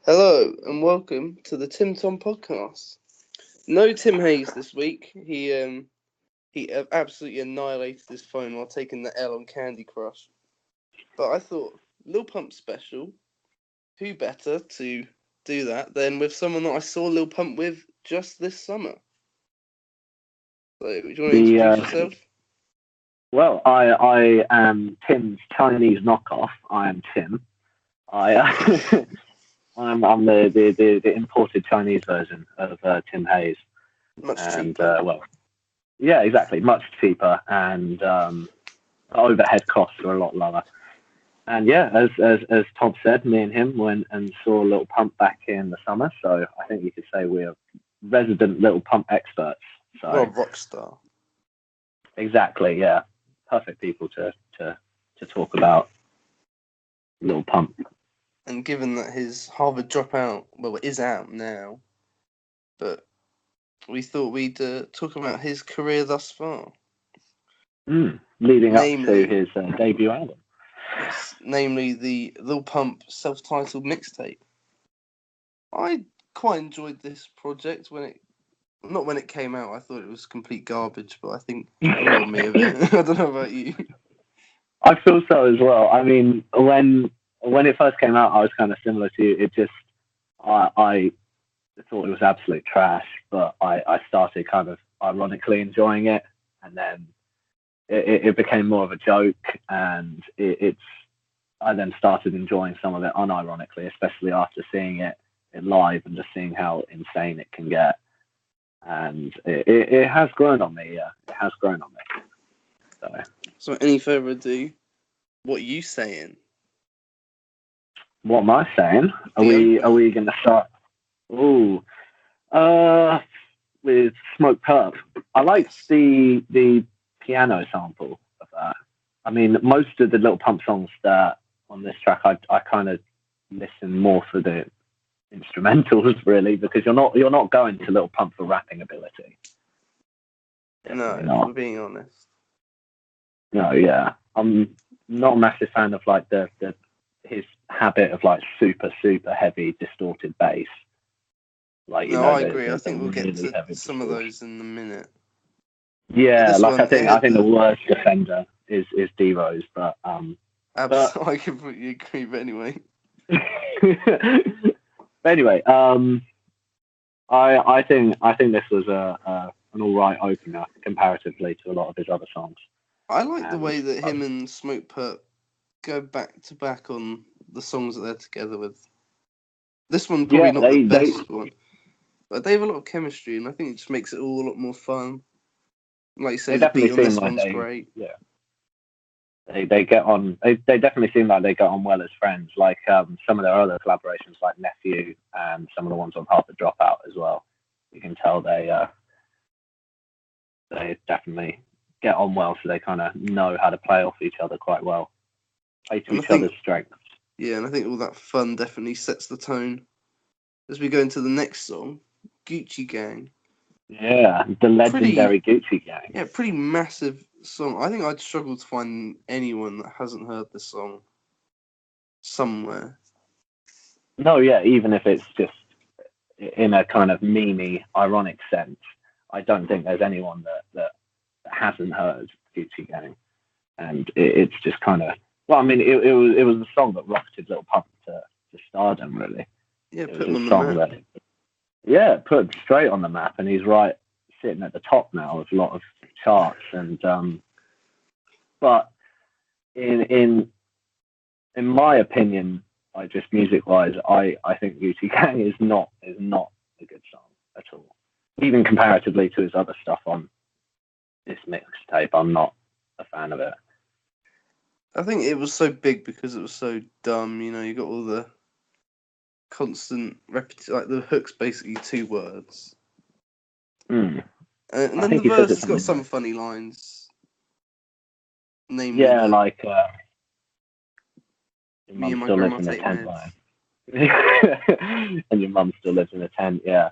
Hello and welcome to the TimTom podcast. No Tim Hayes this week. He absolutely annihilated his phone while taking the L on Candy Crush. But I thought, Lil Pump special. Who better to do that than with someone that I saw Lil Pump with just this summer? So, do you want to introduce yourself? Well, I am Tim's Chinese knockoff. I am Tim. I'm the imported Chinese version of Tim Hayes. Much cheaper. Yeah, exactly. Much cheaper, and overhead costs are a lot lower. And yeah, as Tom said, me and him went and saw Lil Pump back in the summer. So I think you could say we're resident Lil Pump experts. So Well, rock star. Exactly. Yeah. Perfect people to talk about Lil Pump. And given that his Harvard Dropout, is out now, but we thought we'd talk about his career thus far. Leading up to his debut album. Yes, namely the Lil Pump self-titled mixtape. I quite enjoyed this project not when it came out. I thought it was complete garbage, but I think a lot of me of it. I don't know about you. I feel so as well. I mean, when it first came out, I was kind of similar to you. It just, I thought it was absolute trash, but I started kind of ironically enjoying it, and then it became more of a joke, and I then started enjoying some of it unironically, especially after seeing it live and just seeing how insane it can get. And it has grown on me. Yeah, it has grown on me. So any further ado, what are you saying? What am I saying? Are we going to start? With Smoke Perp. I liked the piano sample of that. I mean, most of the Lil Pump songs that on this track, I kind of listen more for the instrumentals really, because you're not going to Lil Pump for rapping ability. No, we're being honest. No, yeah, I'm not a massive fan of like his habit of like super heavy distorted bass. Like I agree. I think we'll get to some of those in a minute. Yeah, like I think the worst defender is D-Rose, but absolutely, I completely agree. But anyway. Anyway, I think this was an all right opener comparatively to a lot of his other songs. I like the way that him and Smoke Perp go back to back on the songs that they're together with. This one probably not the best one, but they have a lot of chemistry, and I think it just makes it all a lot more fun. Like you say, the beat on this one's great. Yeah. They get on. They definitely seem like they get on well as friends. Like some of their other collaborations, like Nephew, and some of the ones on Harvard Dropout as well. You can tell they definitely get on well, so they kind of know how to play off each other quite well, play to each other's strengths. Yeah, and I think all that fun definitely sets the tone as we go into the next song, Gucci Gang. Yeah, the legendary Gucci Gang. Yeah, pretty massive song. I think I'd struggle to find anyone that hasn't heard this song somewhere. No, yeah, even if it's just in a kind of memey, ironic sense, I don't think there's anyone that hasn't heard Gucci Gang. And it's just kind of, well, I mean, it was a song that rocketed Lil Pump to stardom, really. Yeah, put him on the map. Yeah, put him straight on the map, and he's right sitting at the top now of a lot of charts. And but in my opinion, like just music wise, I think Gucci Gang is not a good song at all. Even comparatively to his other stuff on this mixtape, I'm not a fan of it. I think it was so big because it was so dumb. You got all the constant repetition, like the hook's basically 2 words. And then the verse has got some funny lines. Namely, like me and my grandma take meds. And your mum still lives in a tent, yeah.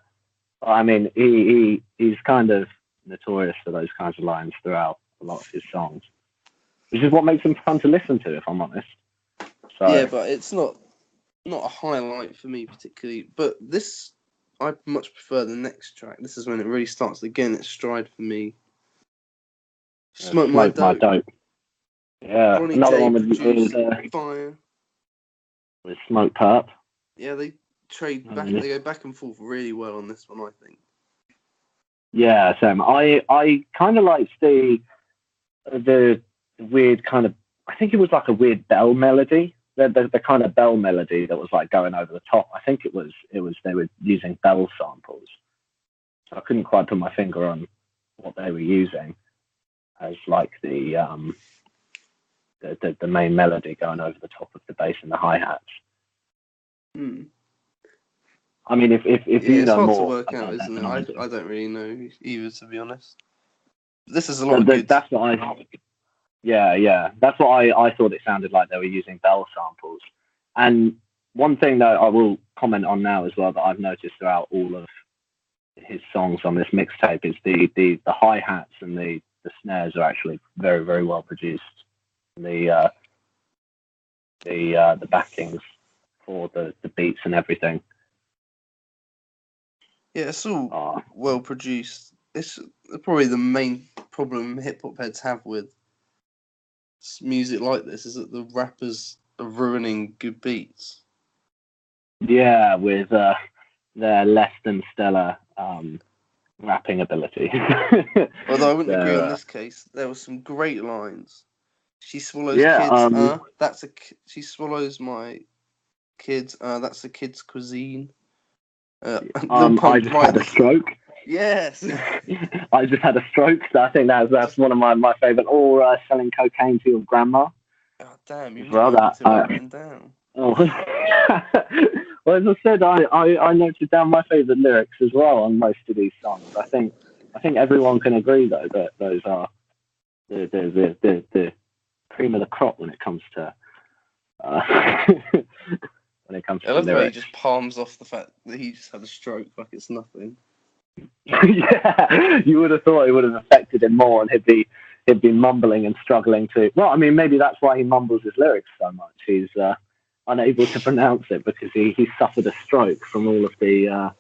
I mean, he's kind of notorious for those kinds of lines throughout a lot of his songs, which is what makes them fun to listen to, if I'm honest. Yeah, but it's not not a highlight for me particularly, but this I much prefer the next track. This is when it really starts to gain its stride for me. Smoke My Dope. Yeah, Ronnie another J one with Fire. With Smoke Perp. Yeah, they trade back. They go back and forth really well on this one, I think. Yeah, Sam. I kind of liked the weird kind of. I think it was like a weird bell melody. The kind of bell melody that was like going over the top. I think it was they were using bell samples. So I couldn't quite put my finger on what they were using as like the main melody going over the top of the bass and the hi-hats. I mean, if you know more, it's hard to work out, isn't it? I don't really know either, to be honest. This is a lot of good. That's what that's what I thought it sounded like they were using bell samples. And one thing that I will comment on now as well that I've noticed throughout all of his songs on this mixtape is the hi-hats and the snares are actually very, very well produced. The backings for the beats and everything. Yeah, it's all well produced. It's probably the main problem hip hop heads have with music like this is that the rappers are ruining good beats. Yeah, with their less than stellar rapping ability. Although I wouldn't agree on this case. There were some great lines. She swallows kids. She swallows my kids. That's a kid's cuisine. I just had a stroke. Yes. I just had a stroke. So I think that's one of my favourite. Or selling cocaine to your grandma. Oh damn! You've not written down. Oh. Well, as I said, I noted down my favourite lyrics as well on most of these songs. I think everyone can agree though that those are the cream of the crop when it comes to I love the way he just palms off the fact that he just had a stroke like it's nothing. Yeah, you would have thought it would have affected him more, and he'd be mumbling and struggling to. Well, I mean, maybe that's why he mumbles his lyrics so much. He's unable to pronounce it because he suffered a stroke from all of the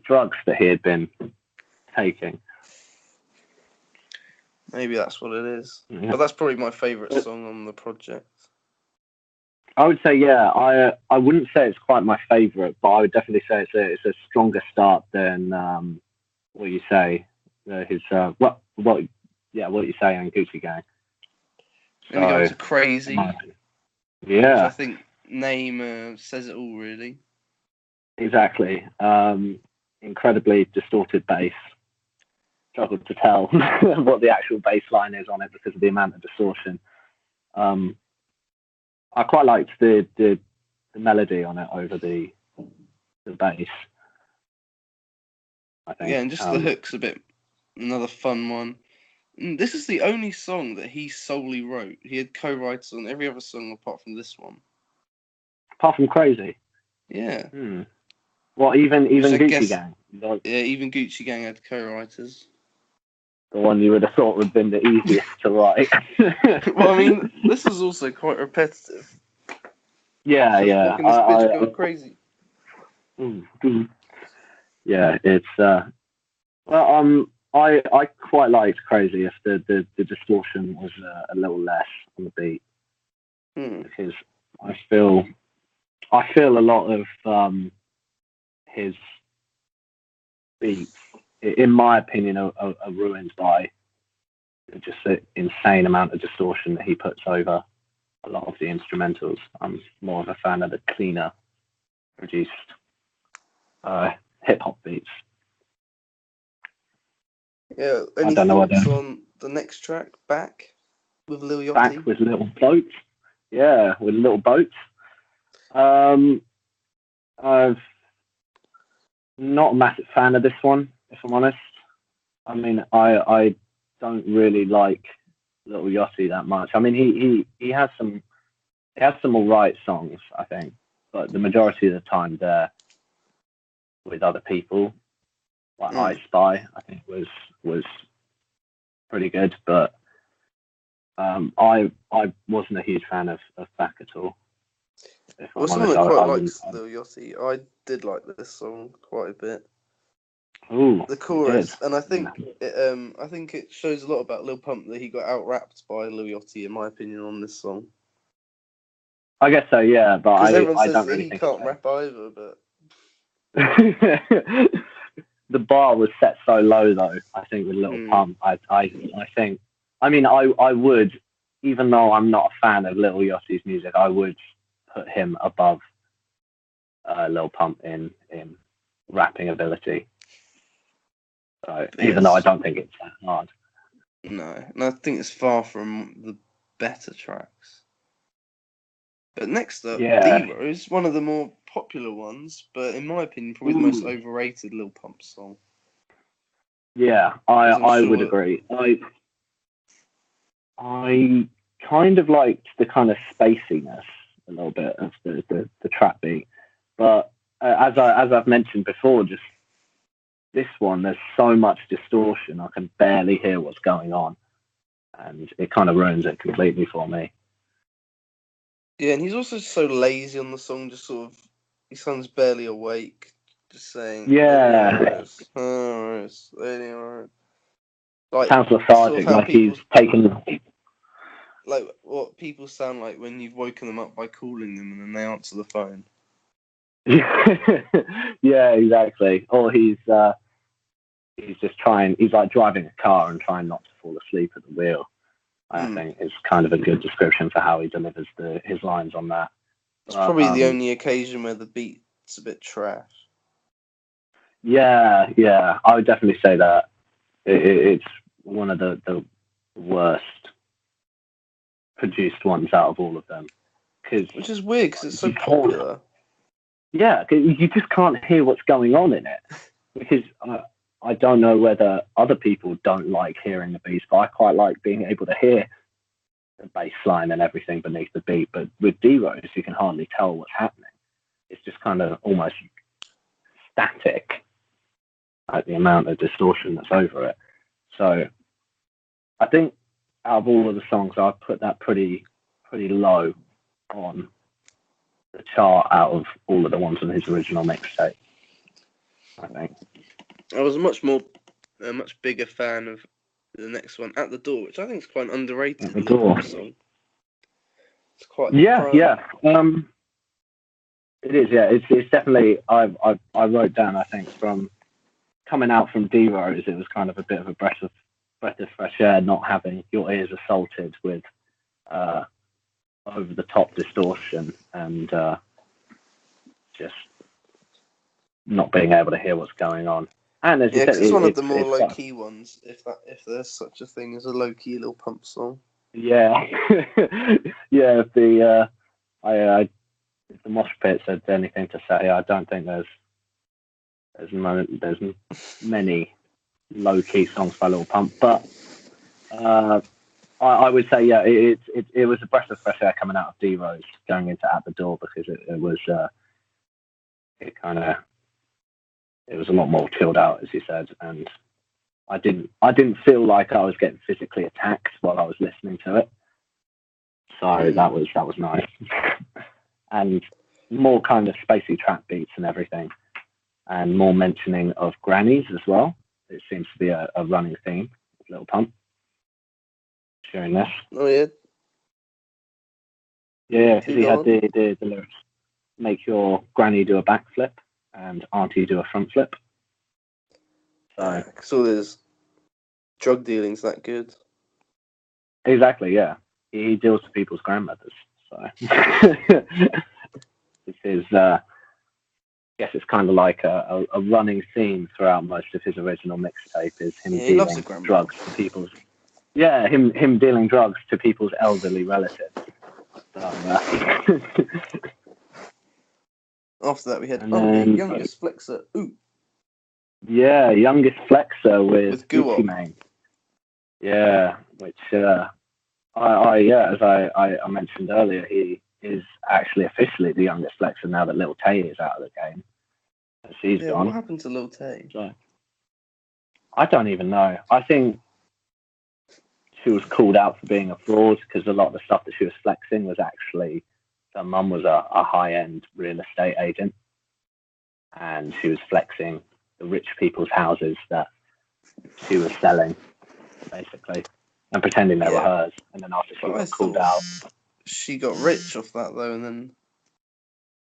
drugs that he had been taking. Maybe that's what it is. Yeah. But that's probably my favourite song on the project. I would say, yeah. I wouldn't say it's quite my favourite, but I would definitely say it's a stronger start than what you say. What you say and Gucci Gang. Then we go to Crazy. Yeah. Which I think name says it all, really. Exactly. Incredibly distorted bass. Struggled to tell what the actual bass line is on it because of the amount of distortion. I quite liked the melody on it over the bass. I think. Yeah, and just the hook's another fun one. This is the only song that he solely wrote. He had co-writers on every other song apart from this one. Apart from Crazy? Yeah. What, even Gucci Gang? Yeah, even Gucci Gang had co-writers. The one you would have thought would have been the easiest to write. Well, I mean, this was also quite repetitive. Yeah, yeah. Fucking this bitch go crazy. Yeah, it's I quite liked Crazy if the distortion was a little less on the beat because I feel a lot of his beats, in my opinion, are ruined by just the insane amount of distortion that he puts over a lot of the instrumentals. I'm more of a fan of the cleaner produced hip hop beats. Yeah, any thoughts on the next track, Back, with Lil Yachty? Back with Little Boats. Yeah, with Little Boats. I've not a massive fan of this one, if I'm honest. I mean, I don't really like Lil Yachty that much. I mean, he has some alright songs, I think, but the majority of the time they're with other people. Like I Spy, I think was pretty good, but I wasn't a huge fan of Back at all, if Well, someone that quite likes Lil Yachty, I did like this song quite a bit. Ooh, The chorus, and I think it shows a lot about Lil Pump that he got out-rapped by Lil Yachty, in my opinion, on this song. I guess so, yeah, but I everyone says don't that really he think can't rap either, but the bar was set so low, though. I think with Lil Pump, I think. I mean, I would, even though I'm not a fan of Lil Yachty's music, I would put him above Lil Pump in rapping ability. So, even though I don't think it's that hard. No, and I think it's far from the better tracks. But next up, D-Rose, one of the more popular ones, but in my opinion, probably the most overrated Lil Pump song. Yeah, I would agree. I kind of liked the kind of spaciness a little bit of the trap beat, but as I've mentioned before, just this one, there's so much distortion, I can barely hear what's going on, and it kind of ruins it completely for me. Yeah, and he's also so lazy on the song, just sort of, he sounds barely awake, just saying, anyways. Like, sounds lethargic, sort of like he's taken... Like what people sound like when you've woken them up by calling them and then they answer the phone. Yeah, exactly. Or he's just trying, he's like driving a car and trying not to fall asleep at the wheel. I think is kind of a good description for how he delivers his lines on that. It's probably the only occasion where the beat's a bit trash. Yeah, I would definitely say that. It's one of the worst produced ones out of all of them. Which is weird because it's so popular. Yeah, you just can't hear what's going on in it. Because I don't know whether other people don't like hearing the beats, but I quite like being able to hear the bass line and everything beneath the beat. But with D-Rose, you can hardly tell what's happening. It's just kind of almost static, like the amount of distortion that's over it. So I think out of all of the songs, I'd put that pretty low on the chart out of all of the ones on his original mixtape, I think. I was a much bigger fan of the next one, At the Door, which I think is quite an underrated song. It's quite yeah. It is, yeah. It's definitely. I wrote down, I think, from coming out from D-Rose, it was kind of a bit of a breath of fresh air, not having your ears assaulted with over the top distortion and just not being able to hear what's going on. And as you said, it's one of the more low key ones, if there's such a thing as a low key Lil Pump song. Yeah, yeah. If the mosh pit said anything to say, I don't think there's many low key songs by Lil Pump, but I would say, yeah, it was a breath of fresh air coming out of D-Rose going into At the Door, because it was it was a lot more chilled out, as you said, and I didn't feel like I was getting physically attacked while I was listening to it. So that was nice. And more kind of spacey trap beats and everything, and more mentioning of grannies as well. It seems to be a running theme with Lil Pump during this. Oh yeah. Yeah, because he had the lyrics: "Make your granny do a backflip and auntie do a front flip." So there's drug dealing's that good. Exactly, yeah. He deals with people's grandmothers. So this is, I guess it's kind of like a running theme throughout most of his original mixtape, is him dealing drugs to people's. Yeah, him dealing drugs to people's elderly relatives. So, after that, we had Youngest Flexer. Ooh. Yeah, Youngest Flexer with Gucci Mane. Yeah, which as I mentioned earlier, he is actually officially the youngest flexer now that Lil Tay is out of the game. She's gone. What happened to Lil Tay? So, I don't even know. I think she was called out for being a fraud, because a lot of the stuff that she was flexing was actually her mum was a high-end real estate agent, and she was flexing the rich people's houses that she was selling, basically, and pretending they were hers. And then after she But I got called thought out, she got rich off that though, and then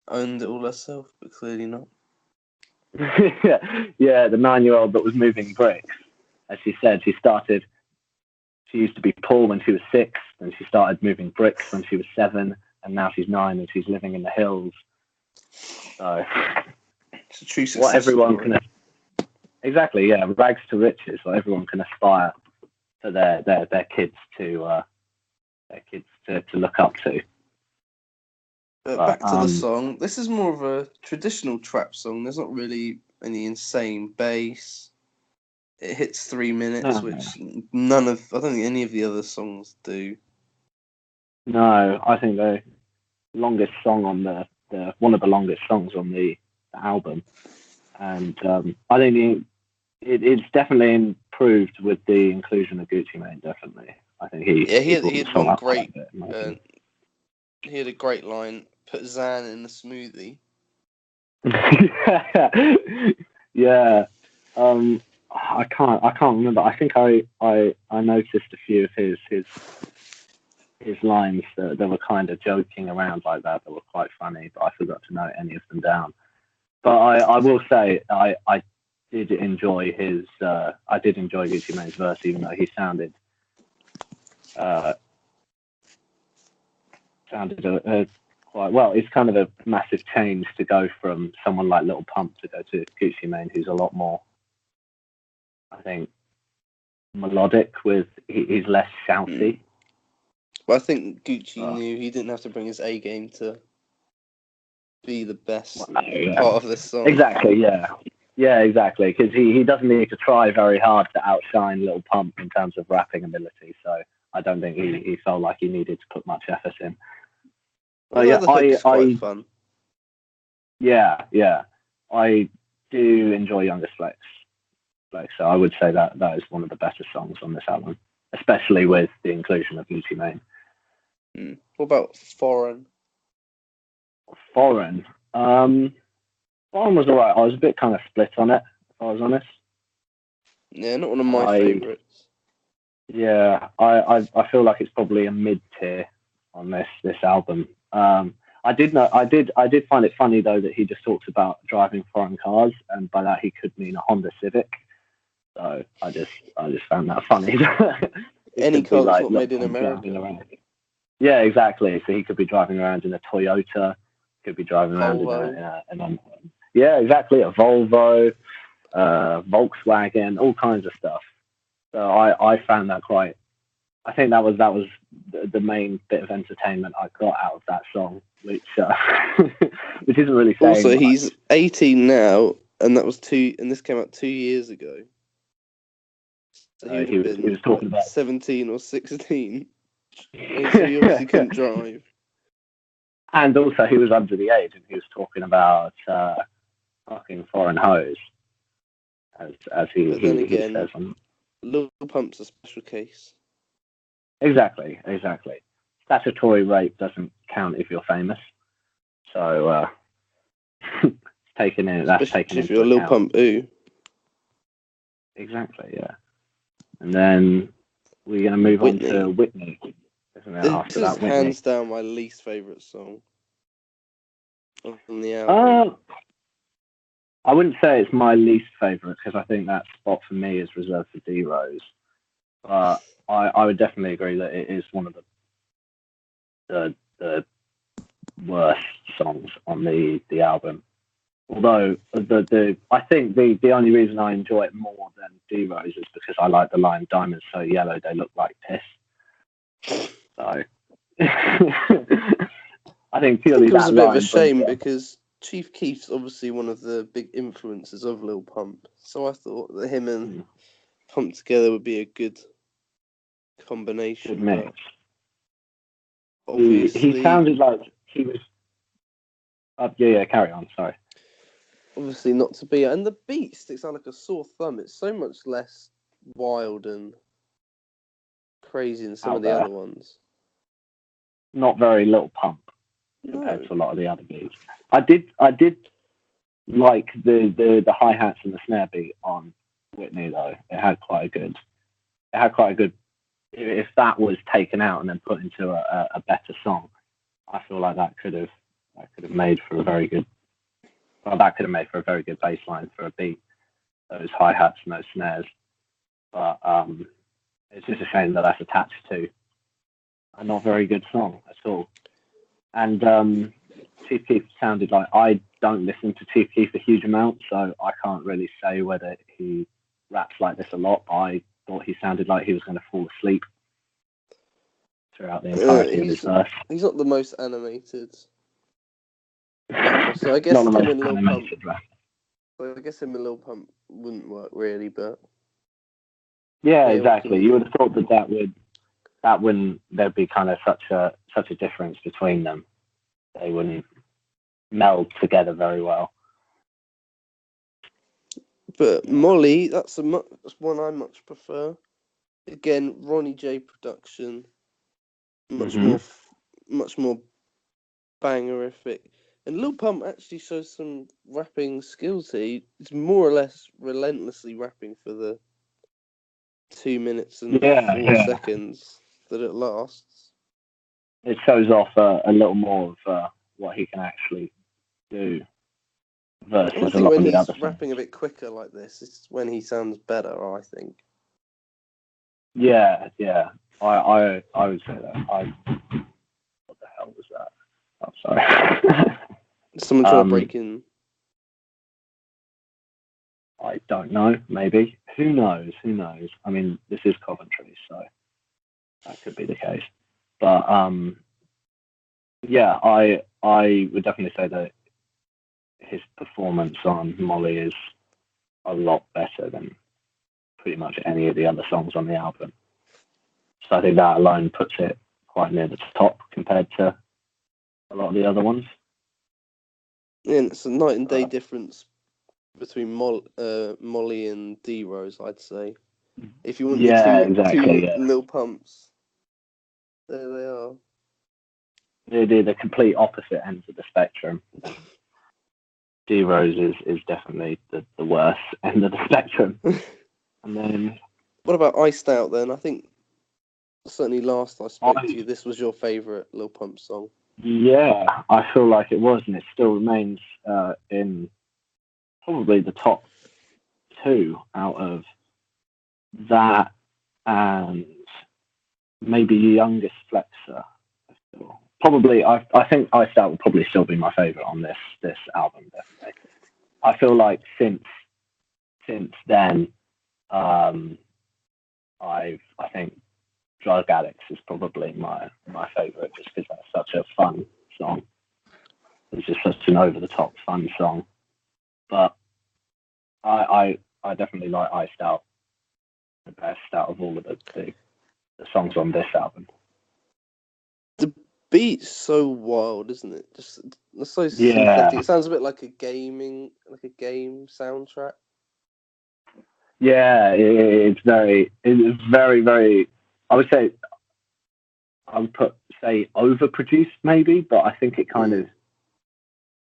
owned it all herself, but clearly not. yeah, the 9-year-old that was moving bricks, as she said, she used to be poor when she was 6, and she started moving bricks when she was 7, and now she's 9 and she's living in the hills. So It's a true success what everyone story. can exactly, yeah, rags to riches. What everyone can aspire for their kids to look up to. But back to the song. This is more of a traditional trap song. There's not really any insane bass. It hits 3 minutes, which I don't think any of the other songs do. No, I think the longest song on the one of the longest songs on the album, and I think it's definitely improved with the inclusion of Gucci Mane. Definitely, I think he had one great. He had a great line. Put Zan in the smoothie. Yeah. I can't remember. I think I noticed a few of his lines that were kind of joking around like that were quite funny, but I forgot to note any of them down. But I will say I did enjoy Gucci Mane's verse, even though he sounded quite well. It's kind of a massive change to go from someone like Lil Pump to go to Gucci Mane, who's a lot more, I think, melodic. He's less shouty. But I think Gucci knew he didn't have to bring his A game to be the best part of this song. Exactly, yeah, exactly. Because he doesn't need to try very hard to outshine Lil Pump in terms of rapping ability. So I don't think he felt like he needed to put much effort in. But the hook's quite fun. Yeah, I do enjoy Youngest Flex. So I would say that is one of the better songs on this album, especially with the inclusion of Gucci Mane. What about Foreign? Foreign was alright. I was a bit kind of split on it, if I was honest. Yeah, not one of my favourites. Yeah, I feel like it's probably a mid-tier on this album. I did find it funny though that he just talks about driving foreign cars, and by that he could mean a Honda Civic. So I just found that funny. Any car that's not made in America. Yeah, exactly. So he could be driving around in a Toyota, could be driving around in a yeah, exactly, a Volvo, Volkswagen, all kinds of stuff. So I found that quite. I think that was the main bit of entertainment I got out of that song, which isn't really saying Also, much. he's 18 now, and this came out 2 years ago. So he was talking about 17 or 16. So he obviously couldn't drive. And also, he was under the age, and he was talking about fucking foreign hoes, as he says. Lil Pump's a special case. Exactly. Statutory rape doesn't count if you're famous. So taken in. That's taken if you're Lil Pump, ooh. Exactly, yeah. And then we're going to move on to Whitney. This is hands down my least favourite song on the album. I wouldn't say it's my least favourite, because I think that spot for me is reserved for D-Rose. But I would definitely agree that it is one of the worst songs on the album. Although I think the only reason I enjoy it more than D-Rose is because I like the line "Diamonds so yellow they look like piss." So I think purely that line. It was a bit of a shame because Chief Keef's obviously one of the big influences of Lil Pump. So I thought that him and Pump together would be a good combination. Good mix. Obviously, he sounded like he was. Yeah, carry on. Sorry. Obviously not to be, and the beat sticks out like a sore thumb. It's so much less wild and crazy than some of the other ones. Not very Lil Pump. compared to a lot of the other beats. I did like the hi-hats and the snare beat on Whitney though. It had quite a good. If that was taken out and then put into a better song, I feel like that could have made for a very good. Well, that could have made for a very good bass line for a beat. Those hi-hats and those snares, but it's just a shame that that's attached to a not very good song at all. And Chief Keef sounded like, I don't listen to Chief Keef a huge amount, so I can't really say whether he raps like this a lot. I thought he sounded like he was going to fall asleep throughout the entirety of his verse. He's not the most animated rapper, so I guess Not the him most and Lil Pump. animated rapper. I guess him and Lil Pump wouldn't work really, but yeah, exactly. You would have thought that wouldn't there'd be kind of such a difference between them. They wouldn't meld together very well. But Molly, that's one I much prefer. Again, Ronnie J production, much more bangerific. And Lil Pump actually shows some rapping skills here. He's more or less relentlessly rapping for the 2 minutes and 4 seconds that it lasts. It shows off a little more of what he can actually do versus I think when he's rapping a bit quicker like this, it's when he sounds better, I think. Yeah. I would say that. What the hell was that? I'm sorry. Someone trying to break in. I don't know. Maybe. Who knows? I mean, this is Coventry, so that could be the case. But yeah, I would definitely say that his performance on Molly is a lot better than pretty much any of the other songs on the album. So I think that alone puts it quite near the top compared to a lot of the other ones. Yeah, it's a night and day difference between Molly and D Rose, I'd say. If you want two Lil Pumps, there they are. They're the complete opposite ends of the spectrum. D Rose is definitely the worst end of the spectrum. And then, what about Iced Out then? I think certainly last I spoke to you, this was your favourite Lil Pump song. Yeah, I feel like it was, and it still remains in probably the top 2 out of that and maybe Youngest Flexer. Probably, I think Iced Out will probably still be my favourite on this album. Definitely, I feel like since then, I think Drug Addicts is probably my favourite, just because that's such a fun song. It's just such an over the top fun song. But I definitely like Iced Out the best out of all of the songs on this album. The beat's so wild, isn't it? Just it's so synthetic. It sounds a bit like a game soundtrack. Yeah, it's very, very. I would say overproduced maybe, but I think it kind of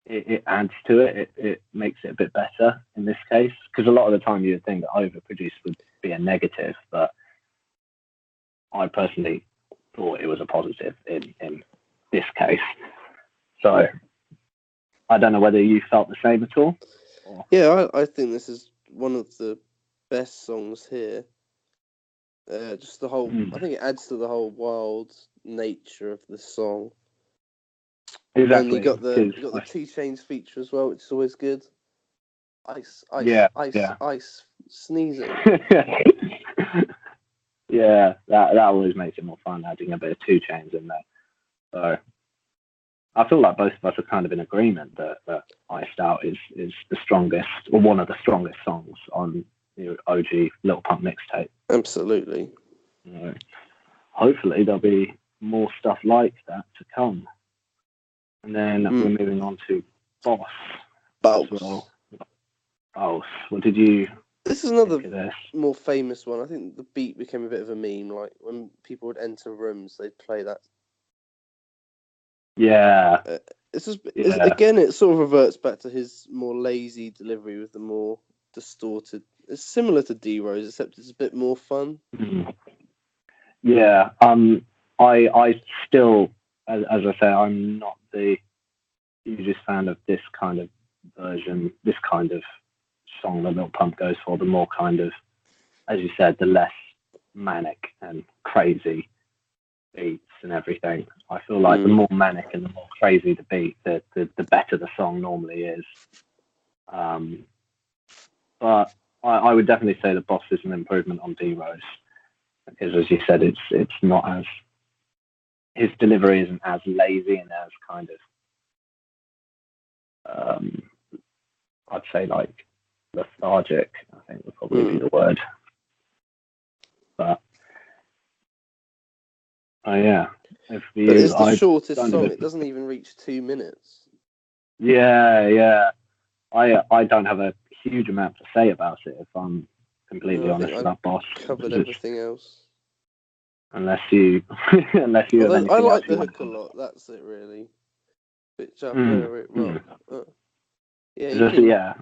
it adds to it. It makes it a bit better in this case, because a lot of the time you'd think that overproduced would be a negative, but I personally thought it was a positive in this case. So I don't know whether you felt the same at all. Yeah, I think this is one of the best songs here. Just the whole, I think it adds to the whole wild nature of the song. Exactly. And you got the 2 Chainz feature as well, which is always good. Ice, sneezing. Yeah, that always makes it more fun, adding a bit of 2 Chainz in there. So I feel like both of us are kind of in agreement that Iced Out is the strongest, or one of the strongest songs on the OG Lil Pump mixtape. Absolutely. Hopefully there'll be more stuff like that to come. And then we're moving on to Boss. Boss. What did you... This is another more famous one. I think the beat became a bit of a meme. Like when people would enter rooms, they'd play that Yeah. It's just Yeah. again, it sort of reverts back to his more lazy delivery with the more distorted. It's similar to D Rose, except it's a bit more fun. Yeah. I still, as I say, I'm not the hugest fan of this kind of version, this kind of song that Lil Pump goes for. The more kind of, as you said, the less manic and crazy beats and everything. I feel like the more manic and the more crazy the beat, the better the song normally is. But I would definitely say the Boss is an improvement on D Rose, because as you said, it's not as, his delivery isn't as lazy and as kind of I'd say like lethargic, I think would probably be the word. But yeah. But it's the shortest song. It doesn't even reach 2 minutes. Yeah. I don't have a huge amount to say about it, if I'm completely honest about Boss. Covered everything else. Unless you have anything I like else the hook a lot. That's it, really. Bitch up where it rock. Yeah.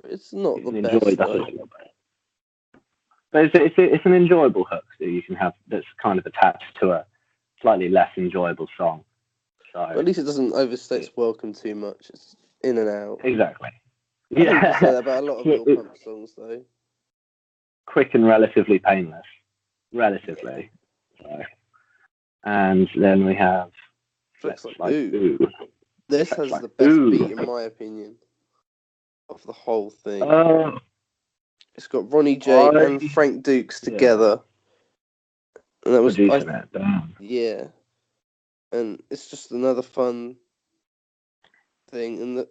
It's not the enjoy best, that a little bit. But it's an enjoyable hook that you can have that's kind of attached to a slightly less enjoyable song. So at least it doesn't overstay its welcome too much. It's in and out. Exactly. I think you say that about a lot of Lil Pump songs, though. Quick and relatively painless. Relatively. So. And then we have Flex Like Ooh. This has the best beat, in my opinion, of the whole thing. It's got Ronnie J and Frank Dukes together. And that was yeah. And it's just another fun thing. And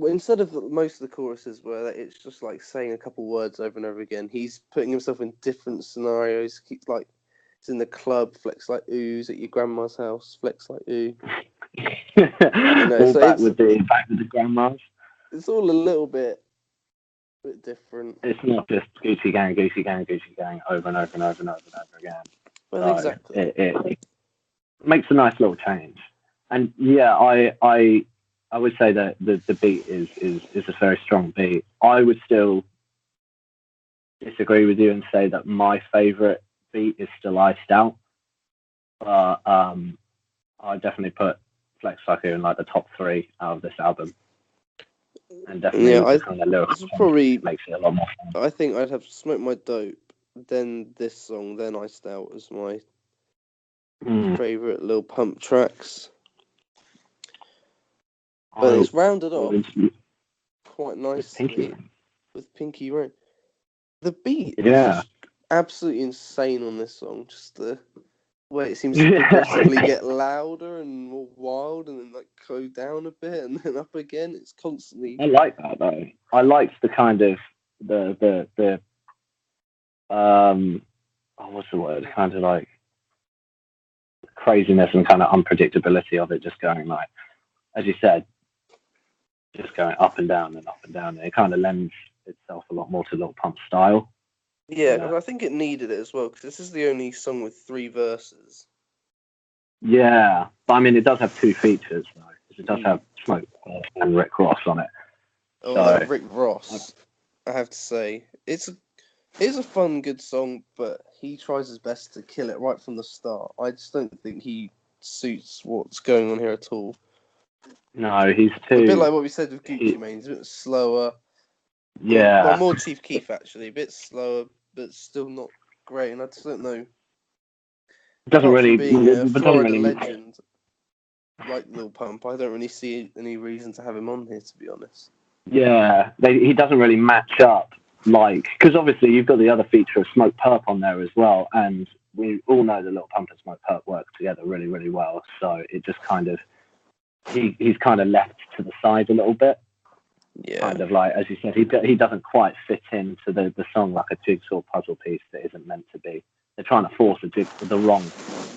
instead of most of the choruses where it's just like saying a couple words over and over again, he's putting himself in different scenarios. Like, it's in the club, flex like oohs, at your grandma's house, flex like ooh. All so back with the grandmas. It's all a little bit different. It's not just Gucci Gang, Gucci Gang, Gucci Gang over and over and over and over and over again. Well, so exactly. It makes a nice little change. And yeah, I would say that the beat is a very strong beat. I would still disagree with you and say that my favourite beat is still Iced Out. But I definitely put Flex Like Ooh in like the top 3 out of this album. And definitely kind of lyrical probably makes it a lot more fun. I think I'd have Smoke My Dope, then this song, then Iced Out as my favourite Lil Pump tracks. But it's rounded off quite nicely with Pinky Ring. The beat is just absolutely insane on this song. Just the way it seems to progressively get louder and more wild, and then like go down a bit and then up again. It's constantly. I like that though. I liked the kind of the what's the word? Kind of like craziness and kind of unpredictability of it, just going like, as you said, just going up and down and up and down. It kind of lends itself a lot more to Lil Pump style. Yeah, because I think it needed it as well, because this is the only song with 3 verses. Yeah, but I mean, it does have 2 features, though, because it does have Smoke and Rick Ross on it. Oh, Rick Ross, I have to say. It's a fun, good song, but he tries his best to kill it right from the start. I just don't think he suits what's going on here at all. No, he's too... A bit like what we said with Gucci Mane. He's a bit slower. Yeah. Well, more Chief Keef, actually. A bit slower, but still not great. And I just don't know. It doesn't really... Being a Florida legend like Lil Pump, I don't really see any reason to have him on here, to be honest. Yeah, he doesn't really match up, like... Because obviously you've got the other feature of Smoke Perp on there as well, and we all know that Lil Pump and Smoke Perp work together really, really well, so it just kind of... He's kind of left to the side a little bit. Yeah. Kind of like, as you said, he doesn't quite fit into the song like a jigsaw puzzle piece that isn't meant to be. They're trying to force the wrong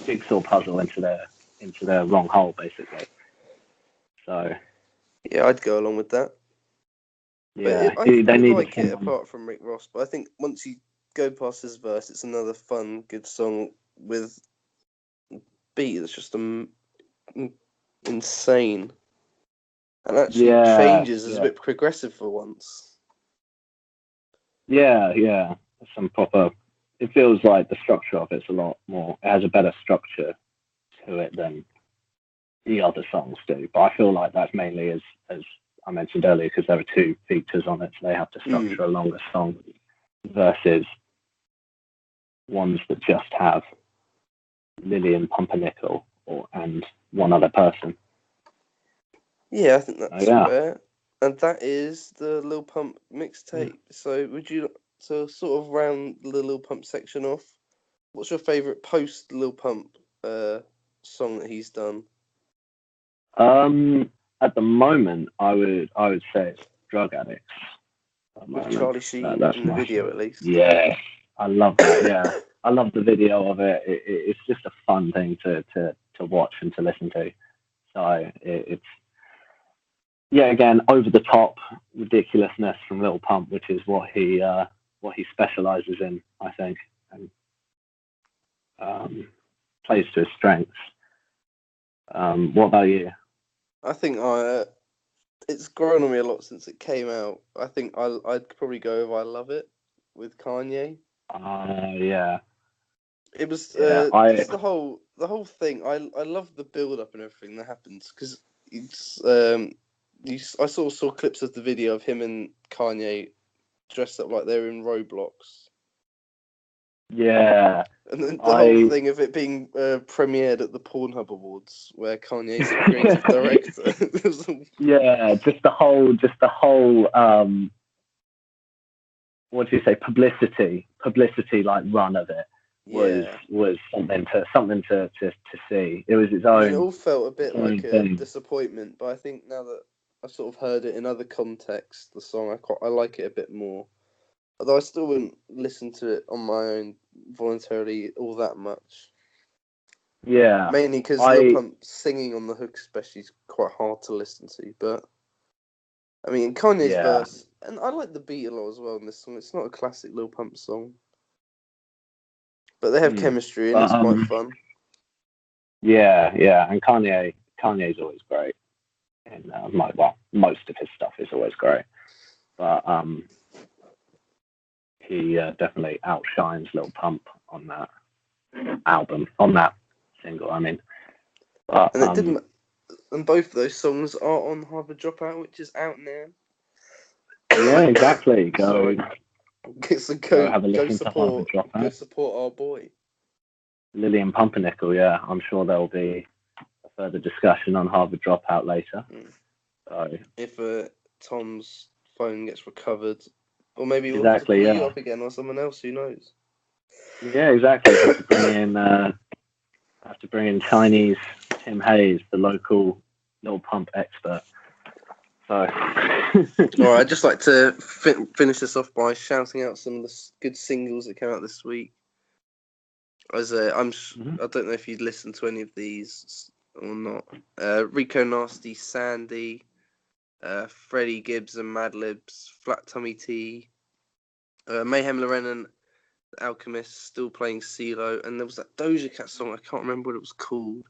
jigsaw puzzle into their wrong hole, basically. So yeah, I'd go along with that. Yeah, I like it apart from Rick Ross, but I think once you go past his verse, it's another fun, good song with beat that's just insane, and actually changes as a bit progressive for once. Yeah. Some proper. It feels like the structure of it's a lot more. It has a better structure to it than the other songs do. But I feel like that's mainly as I mentioned earlier, because there are 2 features on it, so they have to structure a longer song versus ones that just have Lillian Pumpernickel and one other person. Yeah, I think that's fair. And that is the Lil Pump mixtape. So would you, to sort of round the Lil Pump section off, what's your favourite post Lil Pump song that he's done? At the moment, I would say it's Drug Addicts. With Charlie Sheen in the video, at least. Yeah, I love that. Yeah, I love the video of it. It's just a fun thing to watch and to listen to. So it's again, over the top ridiculousness from Lil Pump, which is what he specializes in, I think, and plays to his strengths. What about you? I think it's grown on me a lot since it came out. I think I'd probably go with I Love It with Kanye. Yeah. It was just the whole thing. I love the build up and everything that happens, because it's I sort of saw clips of the video of him and Kanye dressed up like they're in Roblox. Yeah. And then the whole thing of it being premiered at the Pornhub Awards, where Kanye's the creative director. Yeah, just the whole what do you say, publicity like run of it was something to see. It was its own. It all felt a bit like a disappointment, but I think now that I've sort of heard it in other contexts, the song, I like it a bit more. Although I still wouldn't listen to it on my own voluntarily all that much. Yeah. Mainly because Lil Pump singing on the hook especially is quite hard to listen to. But, I mean, Kanye's verse, and I like the beat a lot as well in this song. It's not a classic Lil Pump song. But they have chemistry and it's quite fun. Yeah, and Kanye's always great. And most of his stuff is always great. But he definitely outshines Lil Pump on that album, on that single, I mean. But, and it didn't. And both of those songs are on Harvard Dropout, which is out now. Yeah, exactly. Go have a listen to Harvard Dropout. Go support our boy. Lillian Pumpernickel, yeah. I'm sure there'll be a further discussion on Harvard Dropout later. So if Tom's phone gets recovered, or maybe we'll have to call you up again, or someone else, who knows? Yeah, exactly. Have to bring in Chinese Tim Hayes, the local Lil Pump expert. So, all right. I'd just like to finish this off by shouting out some of the good singles that came out this week. I don't know if you'd listened to any of these or not. Rico Nasty, Sandy, Freddie Gibbs and MaddGibbs, Flat Tummy Tea, Meyhem Loren, Alchemist, still playing Celo, and there was that Doja Cat song, I can't remember what it was called.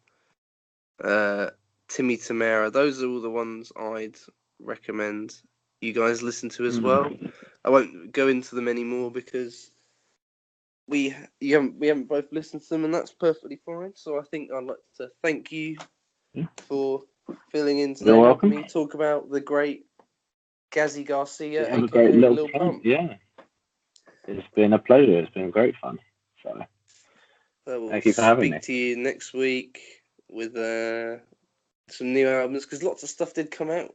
Tamera. Those are all the ones I'd recommend you guys listen to as well. I won't go into them anymore because we haven't both listened to them, and that's perfectly fine. So I think I'd like to thank you for filling in today with me. Talk about the great Gazzy Garcia, aka Lil Pump. Yeah, it's been a pleasure. It's been great fun. So thank you for having me. Speak to you next week with some new albums, because lots of stuff did come out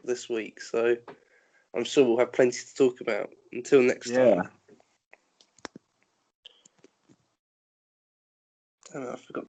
this week. So I'm sure we'll have plenty to talk about. Until next time. I forgot.